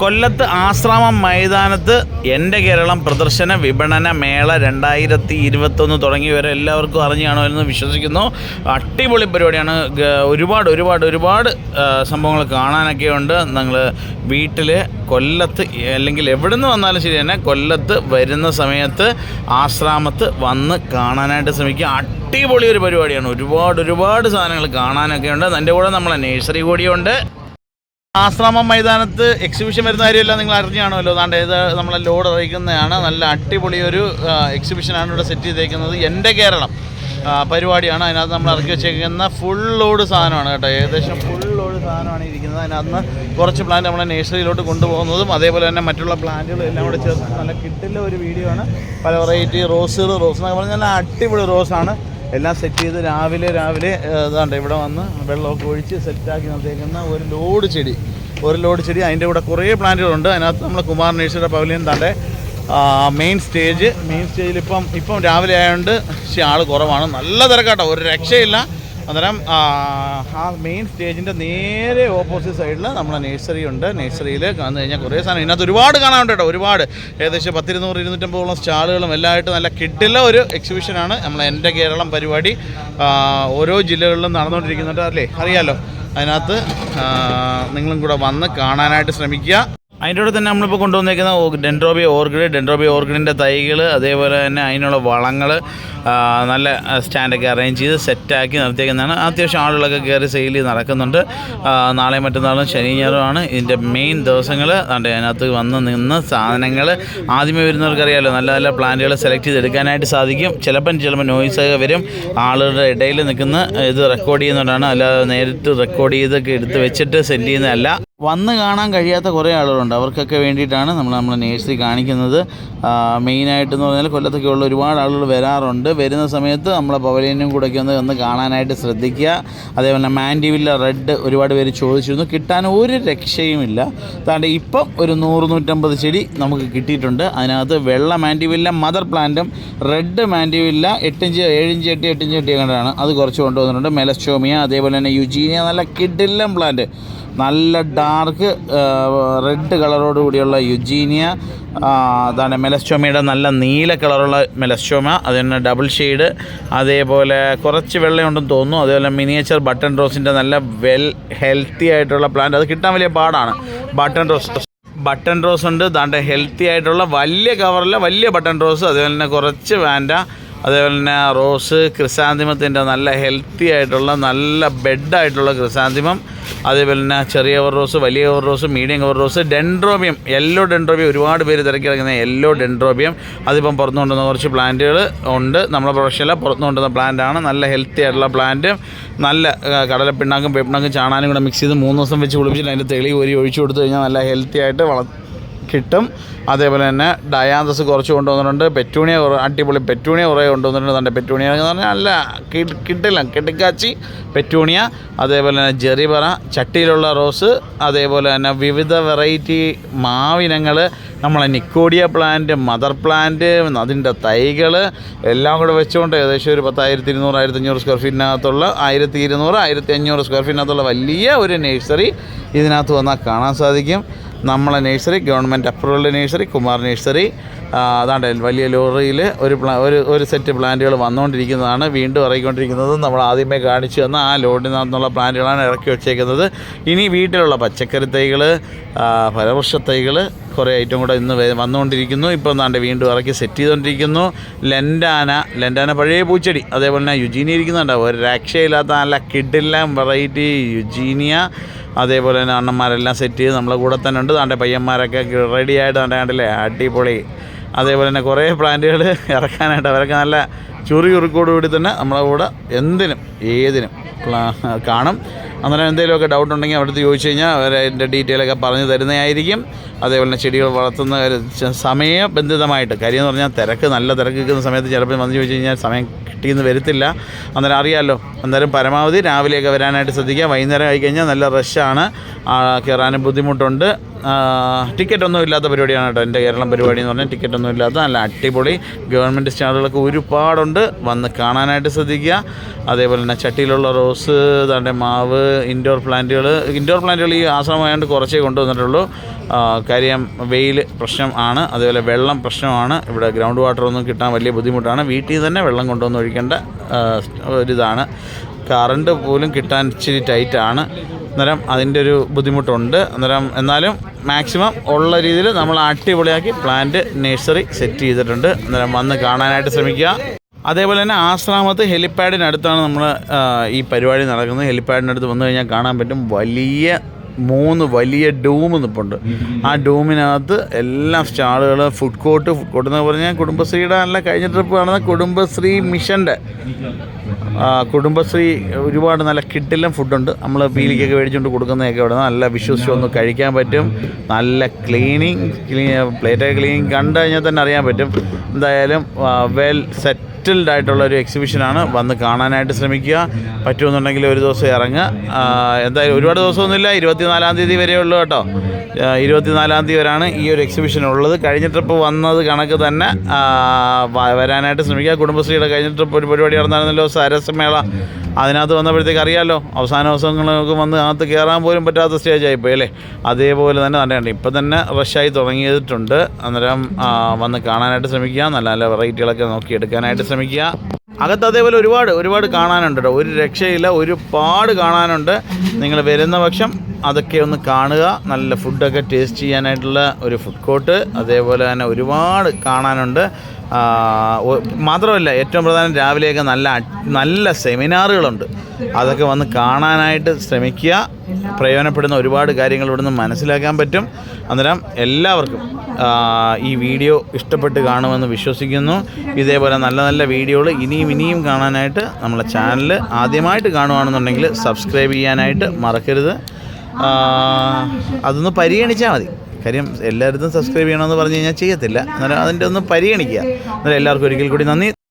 കൊല്ലത്ത് ആശ്രാമം മൈതാനത്ത് എൻ്റെ കേരളം പ്രദർശന വിപണന മേള 2021 തുടങ്ങിയവരെ എല്ലാവർക്കും അറിഞ്ഞു കാണുമെന്ന് വിശ്വസിക്കുന്നു. അടിപൊളി പരിപാടിയാണ്. ഒരുപാട് സംഭവങ്ങൾ കാണാനൊക്കെ ഉണ്ട്. നിങ്ങൾ വീട്ടിൽ കൊല്ലത്ത് അല്ലെങ്കിൽ എവിടെ നിന്ന് വന്നാലും ശരി തന്നെ കൊല്ലത്ത് വരുന്ന സമയത്ത് ആശ്രാമത്ത് വന്ന് കാണാനായിട്ട് ശ്രമിക്കുക. അടിപൊളി ഒരു പരിപാടിയാണ്. ഒരുപാട് സാധനങ്ങൾ കാണാനൊക്കെ ഉണ്ട്. അതിൻ്റെ കൂടെ നമ്മളെ നഴ്സറി കൂടിയുണ്ട്. ആശ്രാമം മൈതാനത്ത് എക്സിബിഷൻ വരുന്ന കാര്യമല്ല നിങ്ങൾ അറിഞ്ഞാണല്ലോ. അതാണ്ട് ഇത് നമ്മളെ ലോഡ് അറിയിക്കുന്നതാണ്. നല്ല അടിപൊളി ഒരു എക്സിബിഷനാണ് ഇവിടെ സെറ്റ് ചെയ്തേക്കുന്നത്. എൻ്റെ കേരളം പരിപാടിയാണ്. അതിനകത്ത് നമ്മൾ ഇറക്കി വെച്ചേക്കുന്ന ഫുൾ ലോഡ് സാധനമാണ് കേട്ടോ. ഏകദേശം ഫുൾ ലോഡ് സാധനമാണ് ഇരിക്കുന്നത്. അതിനകത്ത് കുറച്ച് പ്ലാന്റ് നമ്മളെ നഴ്സറിയിലോട്ട് കൊണ്ടുപോകുന്നതും അതേപോലെ തന്നെ മറ്റുള്ള പ്ലാന്റുകളും എല്ലാം കൂടെ ചേർത്ത് നല്ല കിട്ടുന്ന ഒരു വീഡിയോ ആണ്. പല വെറൈറ്റി റോസ് എന്നൊക്കെ പറഞ്ഞാൽ നല്ല അടിപൊളി റോസാണ്. എല്ലാം സെറ്റ് ചെയ്ത് രാവിലെ ഇതാണ്ട് ഇവിടെ വന്ന് വെള്ളമൊക്കെ ഒഴിച്ച് സെറ്റാക്കി നിർത്തിയേക്കുന്ന ഒരു ലോഡ് ചെടി. അതിൻ്റെ കൂടെ കുറേ പ്ലാന്റുകളുണ്ട്. അതിനകത്ത് നമ്മൾ കുമാർ നഴ്സറിയുടെ പവലിയൻ താണ്ടെ മെയിൻ സ്റ്റേജിൽ ഇപ്പം രാവിലെ ആയതുകൊണ്ട് പക്ഷേ ആൾ കുറവാണ്. നല്ല തിരക്കാട്ടോ, ഒരു രക്ഷയില്ല. അന്നേരം ആ മെയിൻ സ്റ്റേജിൻ്റെ നേരെ ഓപ്പോസിറ്റ് സൈഡിൽ നമ്മളെ നഴ്സറി ഉണ്ട്. നഴ്സറിയിൽ വന്നു കഴിഞ്ഞാൽ കുറേ സാധനം ഇതിനകത്ത് ഒരുപാട് കാണാനുണ്ട് കേട്ടോ. ഏകദേശം 100-250 സ്റ്റാളുകളും എല്ലാമായിട്ട് നല്ല കിട്ടില്ല ഒരു എക്സിബിഷനാണ് നമ്മളെ എൻ്റെ കേരളം പരിപാടി. ഓരോ ജില്ലകളിലും നടന്നുകൊണ്ടിരിക്കുന്നുണ്ട് അല്ലേ, അറിയാമല്ലോ. അതിനകത്ത് നിങ്ങളും കൂടെ വന്ന് കാണാനായിട്ട് ശ്രമിക്കുക. അതിൻ്റെ കൂടെ തന്നെ നമ്മളിപ്പോൾ കൊണ്ടുവന്നേക്കുന്ന ഡെൻഡ്രോബിയ ഓർക്കിഡിൻ്റെ തൈകൾ, അതേപോലെ തന്നെ അതിനുള്ള വളങ്ങൾ നല്ല സ്റ്റാൻഡൊക്കെ അറേഞ്ച് ചെയ്ത് സെറ്റാക്കി നിർത്തിയേക്കുന്നതാണ്. അത്യാവശ്യം ആളുകളൊക്കെ കയറി സെയിൽ ചെയ്ത് നടക്കുന്നുണ്ട്. നാളെയും മറ്റന്നാളും ശനി ഞായറുമാണ് ഇതിൻ്റെ മെയിൻ ദിവസങ്ങൾ. അതിനകത്ത് വന്ന് നിന്ന് സാധനങ്ങൾ ആദ്യമേ വരുന്നവർക്കറിയാമല്ലോ, നല്ല നല്ല പ്ലാന്റുകൾ സെലക്ട് ചെയ്തെടുക്കാനായിട്ട് സാധിക്കും. ചിലപ്പോൾ നോയ്സൊക്കെ വരും. ആളുകളുടെ ഇടയിൽ നിൽക്കുന്ന ഇത് റെക്കോർഡ് ചെയ്യുന്നതുകൊണ്ടാണ്, അല്ലാതെ നേരിട്ട് റെക്കോർഡ് ചെയ്തൊക്കെ എടുത്ത് വെച്ചിട്ട് സെൻഡ് ചെയ്യുന്നതല്ല. വന്ന് കാണാൻ കഴിയാത്ത കുറേ ആളുകളുണ്ട്. അവർക്കൊക്കെ വേണ്ടിയിട്ടാണ് നമ്മളെ നഴ്സറി കാണിക്കുന്നത്. മെയിനായിട്ടെന്ന് പറഞ്ഞാൽ കൊല്ലത്തൊക്കെ ഉള്ള ഒരുപാട് ആളുകൾ വരാറുണ്ട്. വരുന്ന സമയത്ത് നമ്മളെ പവലിയനും കൂടെയൊക്കെ ഒന്ന് കാണാനായിട്ട് ശ്രദ്ധിക്കുക. അതേപോലെ മാൻഡിവില്ല റെഡ് ഒരുപാട് പേര് ചോദിച്ചിരുന്നു, കിട്ടാൻ ഒരു രക്ഷയുമില്ല. അതാണ്ട് ഇപ്പം ഒരു 100-150 ചെടി നമുക്ക് കിട്ടിയിട്ടുണ്ട്. അതിനകത്ത് വെള്ള മാൻഡിവില്ല മദർ പ്ലാന്റും red mandevilla 8 inch 7 inch 8 inch കണ്ടാണ് അത് കുറച്ച് കൊണ്ടുവന്നിട്ടുണ്ട്. മെലസ്റ്റോമിയ, അതേപോലെ തന്നെ യുജീനിയ, നല്ല കിഡിലം പ്ലാന്റ്, നല്ല ഡാർക്ക് റെഡ് കളറോട് കൂടിയുള്ള യുജീനിയ. അതാണ് മെലസ്റ്റോമയുടെ നല്ല നീല കളറുള്ള മെലസ്റ്റോമ, അത് തന്നെ ഡബിൾ ഷെയ്ഡ്. അതേപോലെ കുറച്ച് വെള്ളയുണ്ടെന്ന് തോന്നുന്നു. അതേപോലെ മിനിയേച്ചർ ബട്ടൺ റോസിൻ്റെ നല്ല ഹെൽത്തി ആയിട്ടുള്ള പ്ലാന്റ്. അത് കിട്ടാൻ വലിയ പാടാണ്. ബട്ടൺ റോസ് ഉണ്ട്. ദാണ്ട് ഹെൽത്തി ആയിട്ടുള്ള വലിയ കവറിലെ വലിയ ബട്ടൺ റോസ്, അതേപോലെ തന്നെ കുറച്ച് വാൻഡ, അതേപോലെ തന്നെ റോസ്, ക്രിസാന്തിമത്തിൻ്റെ നല്ല ഹെൽത്തി ആയിട്ടുള്ള നല്ല ബെഡായിട്ടുള്ള ക്രിസാന്തിമം, അതേപോലെ തന്നെ ചെറിയ കവർ റോസ്, വലിയ cover rose, medium cover rose, dendrobium, yellow dendrobium, ഒരുപാട് പേര് തിരക്കി ഇറങ്ങുന്ന യെല്ലോ ഡെൻഡ്രോബിയം. അതിപ്പം പുറത്തു കൊണ്ടുവന്ന കുറച്ച് പ്ലാന്റുകൾ ഉണ്ട്. നമ്മളെ പ്രൊഫഷനിൽ പുറത്തു കൊണ്ടുവന്ന പ്ലാന്റാണ്. നല്ല ഹെൽത്തി ആയിട്ടുള്ള പ്ലാന്റ്. നല്ല കടലപ്പിണ്ണാക്കും വേപ്പിണ്ണാക്കും ചാണാനും കൂടെ മിക്സ് ചെയ്ത് 3 ദിവസം വെച്ച് കുളിപ്പിച്ചിട്ട് അതിൻ്റെ തെളി ഒഴിച്ചു കൊടുത്തു കഴിഞ്ഞാൽ നല്ല ഹെൽത്തി ആയിട്ട് കിട്ടും. അതേപോലെ തന്നെ ഡയാന്തസ് കുറച്ച് കൊണ്ടുവന്നിട്ടുണ്ട്. പെറ്റൂണിയ അടിപൊളി പെറ്റൂണിയ കുറേ കൊണ്ടുവന്നിട്ടുണ്ട്. നല്ല പെറ്റൂണിയ എന്ന് പറഞ്ഞാൽ നല്ല കിട്ടില്ല കെട്ടിക്കാച്ചി പെറ്റൂണിയ. അതേപോലെ തന്നെ ജെറിബറ, ചട്ടിയിലുള്ള റോസ്, അതേപോലെ തന്നെ വിവിധ വെറൈറ്റി മാവിനങ്ങൾ, നമ്മളെ നിക്കോഡിയ പ്ലാന്റ്, മദർ പ്ലാന്റ്, അതിൻ്റെ തൈകൾ എല്ലാം കൂടെ വെച്ചുകൊണ്ട് ഏകദേശം ഒരു 10,200-1,500 സ്ക്വയർ ഫീറ്റിനകത്തുള്ള 1,200-1,500 സ്ക്വയർ ഫീറ്റിനകത്തുള്ള വലിയ ഒരു നഴ്സറി ഇതിനകത്ത് വന്നാൽ കാണാൻ സാധിക്കും. നമ്മളെ nursery government approved nursery, Kumar nursery. അതാണ്ട് വലിയ ലോറിയിൽ ഒരു സെറ്റ് പ്ലാന്റുകൾ വന്നുകൊണ്ടിരിക്കുന്നതാണ്. വീണ്ടും ഇറങ്ങിക്കൊണ്ടിരിക്കുന്നത് നമ്മൾ ആദ്യമേ കാണിച്ചു തന്ന ആ ലോഡിനകത്തുള്ള പ്ലാന്റുകളാണ് ഇറക്കി വെച്ചേക്കുന്നത്. ഇനി വീട്ടിലുള്ള പച്ചക്കറി തൈകൾ, ഫലവൃക്ഷ തൈകൾ കുറേ ഐറ്റം കൂടെ ഇന്ന് വന്നുകൊണ്ടിരിക്കുന്നു. ഇപ്പോൾ എന്താണ്ട് വീണ്ടും ഇറക്കി സെറ്റ് ചെയ്തുകൊണ്ടിരിക്കുന്നു. ലെൻഡാന പഴയ പൂച്ചെടി, അതേപോലെ തന്നെ യുജീനിയ ഇരിക്കുന്നുണ്ടാവും. ഒരു രക്ഷയില്ലാത്ത നല്ല കിഡില്ലാം വെറൈറ്റി യുജീനിയ. അതേപോലെ തന്നെ അണ്ണന്മാരെല്ലാം സെറ്റ് ചെയ്ത് നമ്മളെ കൂടെ തന്നെ ഉണ്ട്. താണ്ടെ പയ്യന്മാരൊക്കെ റെഡിയായിട്ട് കണ്ടില്ലേ, അടിപൊളി. അതേപോലെ തന്നെ കുറേ പ്ലാന്റുകൾ ഇറക്കാനായിട്ട് അവരൊക്കെ നല്ല ചുറുചുറുക്കോടുകൂടി തന്നെ നമ്മളെ കൂടെ എന്തിനും ഏതിനും കാണും. അന്നേരം എന്തെങ്കിലുമൊക്കെ ഡൗട്ട് ഉണ്ടെങ്കിൽ അവിടുത്തെ ചോദിച്ചു കഴിഞ്ഞാൽ അവരതിൻ്റെ ഡീറ്റെയിലൊക്കെ പറഞ്ഞു തരുന്നതായിരിക്കും. അതേപോലെ തന്നെ ചെടികൾ വളർത്തുന്ന സമയബന്ധിതമായിട്ട് കാര്യമെന്ന് പറഞ്ഞാൽ നല്ല തിരക്ക് നിൽക്കുന്ന സമയത്ത് ചിലപ്പോൾ വന്ന് ചോദിച്ചു കഴിഞ്ഞാൽ സമയം കിട്ടിയെന്ന് വരത്തില്ല. അന്നേരം അറിയാമല്ലോ. അന്നേരം പരമാവധി രാവിലെയൊക്കെ വരാനായിട്ട് ശ്രദ്ധിക്കുക. വൈകുന്നേരം ആയിക്കഴിഞ്ഞാൽ നല്ല റഷാണ്, കയറാനും ബുദ്ധിമുട്ടുണ്ട്. ടിക്കറ്റൊന്നും ഇല്ലാത്ത പരിപാടിയാണ് കേട്ടോ. എൻ്റെ കേരളം പരിപാടി എന്ന് പറഞ്ഞാൽ ടിക്കറ്റൊന്നും ഇല്ലാത്ത നല്ല അടിപൊളി ഗവൺമെൻറ് സ്റ്റാളുകളൊക്കെ ഒരുപാടുണ്ട്. വന്ന് കാണാനായിട്ട് ശ്രദ്ധിക്കുക. അതേപോലെ തന്നെ ചട്ടിയിലുള്ള റോസ്, തൻ്റെ മാവ്, ഇൻഡോർ പ്ലാന്റുകൾ ഈ ആശ്രമമായതുകൊണ്ട് കുറച്ചേ കൊണ്ടുവന്നിട്ടുള്ളൂ. കാര്യം വെയിൽ പ്രശ്നം ആണ്, അതേപോലെ വെള്ളം പ്രശ്നമാണ്. ഇവിടെ ഗ്രൗണ്ട് വാട്ടറൊന്നും കിട്ടാൻ വലിയ ബുദ്ധിമുട്ടാണ്. വീട്ടിൽ തന്നെ വെള്ളം കൊണ്ടുവന്ന് ഒഴിക്കേണ്ട ഒരിതാണ്. കറണ്ട് പോലും കിട്ടാൻ ഇച്ചിരി ടൈറ്റാണ്. അന്നേരം അതിൻ്റെ ഒരു ബുദ്ധിമുട്ടുണ്ട്. എന്നാലും മാക്സിമം ഉള്ള രീതിയിൽ നമ്മൾ അടിപൊളിയാക്കി പ്ലാന്റ് നഴ്സറി സെറ്റ് ചെയ്തിട്ടുണ്ട്. അന്നേരം വന്ന് കാണാനായിട്ട് ശ്രമിക്കുക. അതേപോലെ തന്നെ ആശ്രാമത്ത് ഹെലിപ്പാഡിനടുത്താണ് നമ്മൾ ഈ പരിപാടി നടക്കുന്നത്. ഹെലിപ്പാഡിനടുത്ത് വന്നു കഴിഞ്ഞാൽ കാണാൻ പറ്റും 3 വലിയ ഡൂം നിൽപ്പുണ്ട്. ആ ഡൂമിനകത്ത് എല്ലാം സ്റ്റാളുകൾ, ഫുഡ് കോർട്ട് എന്ന് പറഞ്ഞാൽ കുടുംബശ്രീയുടെ നല്ല കഴിഞ്ഞ ട്രിപ്പ് കാണുന്ന കുടുംബശ്രീ മിഷൻ്റെ കുടുംബശ്രീ ഒരുപാട് നല്ല കിട്ടിലും ഫുഡുണ്ട്. നമ്മൾ പീലിക്കൊക്കെ മേടിച്ചുകൊണ്ട് കൊടുക്കുന്നതൊക്കെ ഇവിടെ നല്ല വിശ്വസിച്ച് ഒന്ന് കഴിക്കാൻ പറ്റും. നല്ല പ്ലേറ്റൊക്കെ ക്ലീനിങ് കണ്ടു കഴിഞ്ഞാൽ തന്നെ അറിയാൻ പറ്റും. എന്തായാലും വെൽ സെറ്റിൽഡ് ആയിട്ടുള്ള ഒരു എക്സിബിഷനാണ്. വന്ന് കാണാനായിട്ട് ശ്രമിക്കുക. പറ്റുമെന്നുണ്ടെങ്കിൽ ഒരു ദിവസം ഇറങ്ങുക. എന്തായാലും ഒരുപാട് ദിവസമൊന്നുമില്ല, 24-ാം തീയതി വരെ ഉള്ളൂ കേട്ടോ. 24-ാം തീയതി വരെയാണ് ഈ ഒരു എക്സിബിഷൻ ഉള്ളത്. കഴിഞ്ഞ ട്രിപ്പ് വന്നത് കണക്ക് തന്നെ വരാനായിട്ട് ശ്രമിക്കുക. കുടുംബശ്രീയുടെ കഴിഞ്ഞ ട്രിപ്പ് ഒരു പരിപാടി നടന്നായിരുന്നല്ലോ, സരസമേള. അതിനകത്ത് വന്നപ്പോഴത്തേക്ക് അറിയാമല്ലോ, അവസാന ദിവസങ്ങളൊക്കെ വന്ന് അകത്ത് കയറാൻ പോലും പറ്റാത്ത സ്റ്റേജായിപ്പോയി അല്ലേ. അതേപോലെ തന്നെ തന്നെയാണ് ഇപ്പം തന്നെ റഷായി തുടങ്ങിയിട്ടുണ്ട്. അന്നേരം വന്ന് കാണാനായിട്ട് ശ്രമിക്കുക. നല്ല നല്ല വെറൈറ്റികളൊക്കെ നോക്കിയെടുക്കാനായിട്ട് ശ്രമിക്കുക. അകത്ത് അതേപോലെ ഒരുപാട് കാണാനുണ്ട് കേട്ടോ. ഒരു രക്ഷയില്ല, ഒരുപാട് കാണാനുണ്ട്. നിങ്ങൾ വരുന്ന പക്ഷം അതൊക്കെ ഒന്ന് കാണുക. നല്ല ഫുഡൊക്കെ ടേസ്റ്റ് ചെയ്യാനായിട്ടുള്ള ഒരു ഫുഡ് കോർട്ട്, അതേപോലെ തന്നെ ഒരുപാട് കാണാനുണ്ട്. മാത്രമല്ല ഏറ്റവും പ്രധാനം രാവിലെയൊക്കെ നല്ല സെമിനാറുകളുണ്ട്. അതൊക്കെ വന്ന് കാണാനായിട്ട് ശ്രമിക്കുക. പ്രയോജനപ്പെടുന്ന ഒരുപാട് കാര്യങ്ങൾ ഇവിടുന്ന് മനസ്സിലാക്കാൻ പറ്റും. അന്നേരം എല്ലാവർക്കും ഈ വീഡിയോ ഇഷ്ടപ്പെട്ട് കാണുമെന്ന് വിശ്വസിക്കുന്നു. ഇതേപോലെ നല്ല നല്ല വീഡിയോകൾ ഇനിയും കാണാനായിട്ട് നമ്മളെ ചാനൽ ആദ്യമായിട്ട് കാണുകയാണെന്നുണ്ടെങ്കിൽ സബ്സ്ക്രൈബ് ചെയ്യാനായിട്ട് മറക്കരുത്. അതൊന്ന് പരിഗണിച്ചാൽ മതി. കാര്യം എല്ലായിടത്തും സബ്സ്ക്രൈബ് ചെയ്യണമെന്ന് പറഞ്ഞു കഴിഞ്ഞാൽ ചെയ്യത്തില്ല. അന്നേരം അതിൻ്റെ ഒന്ന് പരിഗണിക്കുക. അന്നേരം എല്ലാവർക്കും ഒരിക്കൽ കൂടി നന്ദി.